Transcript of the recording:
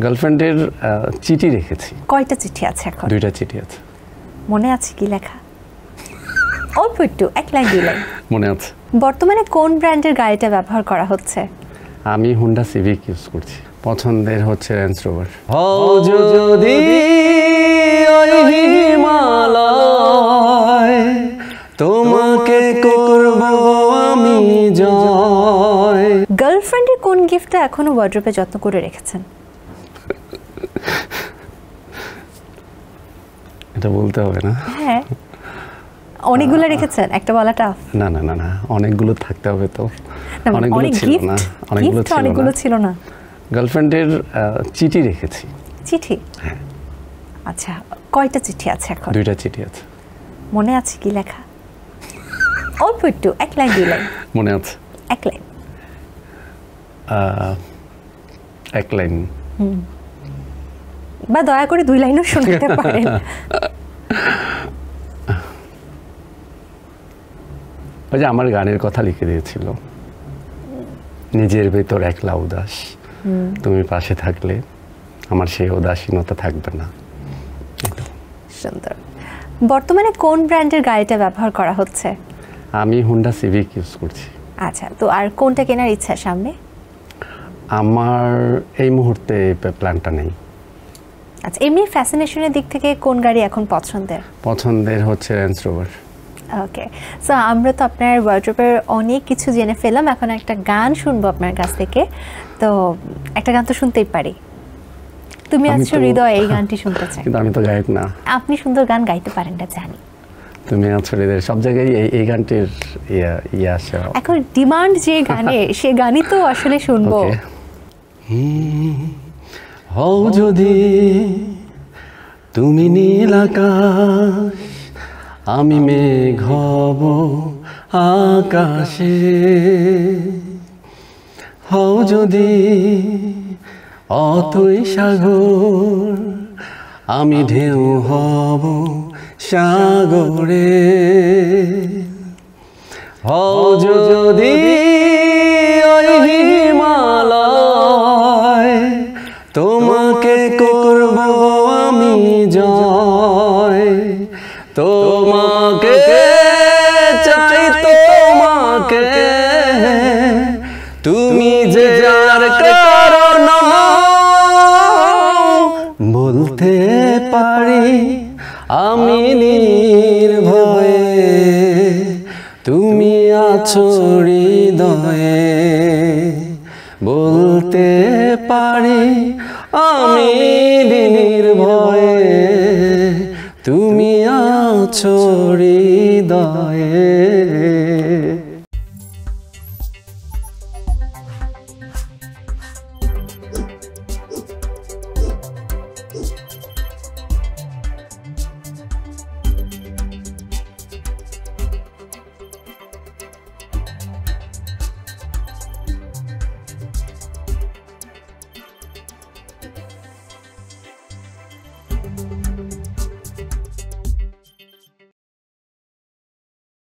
গার্লফ্রেন্ডের চিঠি রেখেছি। কয়টা চিঠি আছে এখন? 2টা চিঠি আছে। মনে আছে কি লেখা? অল্প একটু, 1 লাইন 2 লাইন। মনে আছে। বর্তমানে কোন ব্র্যান্ডের গাড়িটা ব্যবহার করা হচ্ছে? আমি হুন্ডা সিভিক ইউজ করছি। পছন্দের হচ্ছে রেঞ্জ রোভার। যদি ওই হিমালয় তোমাকে করব আমি জয়। গার্লফ্রেন্ডের কোন গিফটটা এখনো ওয়ার্ড্রোবে যত্ন করে রেখেছেন? এটা বলতে হবে না? হ্যাঁ, অনেকগুলো রেখেছেন, একটা বলা টাফ। না না না না, অনেকগুলো থাকতে হবে তো। অনেকগুলো ছিল না, অনেকগুলো ছিল না। গার্লফ্রেন্ডের চিঠি রেখেছি। চিঠি? হ্যাঁ। আচ্ছা, কয়টা চিঠি আছে এখন? 2টা চিঠি আছে। মনে আছে কি লেখা? অল্প একটু, 1 লাইন 2 লাইন। মনে আছে। 1 লাইন। 1 লাইন। বা দয়া করে 2 লাইনও শোনাতে পারেন। ওই যে আমার গানের কথা লিখে দিয়েছিল, নিজের ভেতর একলা উদাস, তুমি পাশে থাকলে আমার সেই উদাসীনতা থাকবে না। সুন্দর। বর্তমানে কোন ব্র্যান্ডের গাড়িটা ব্যবহার করা হচ্ছে? আমি হুন্ডা সিভিক ইউজ করছি। আচ্ছা, তো আর কোনটা কেনার ইচ্ছা সামনে? আমার এই মুহূর্তে প্ল্যানটা নেই। আচ্ছা, এমনি ফ্যাসিনেশনের দিক থেকে কোন গাড়ি এখন পছন্দের? পছন্দের হচ্ছে রেঞ্জ রোভার। ওকে, সো আমরা তো আপনার ওয়ার্ড্রোবের অনেক কিছু জেনে ফেললাম, এখন একটা গান শুনবো আপনার কাছ থেকে। তো একটা গান তো শুনতেই পারি, তুমি আছো হৃদয়, এই গানটি শুনতে চাই। কিন্তু আমি তো গায়ক না। আপনি সুন্দর গান গাইতে পারেন না জানি। তুমি আছো হৃদয়, সব জায়গায় এই গানটির ইয়ে আসে। এখন ডিমান্ড যে গানে, সে গানই তো আসলে শুনবো। হও যদি তুমি নীল আকাশ, আমি মেঘ হব আকাশে। হও যদি অতই সাগর, আমি ঢেউ হব সাগরে। হও যদি ওই হিমালয় তোমাকে করব আমি জয়। তোমাকে চাই তোমাকে, তুমি যে যার কারণ বলতে পারি আমি নির্ভয়ে, তুমি আছো হৃদয়ে। বলতে পারি আমি নির্ভয়ে, তুমি আছো হৃদয়ে।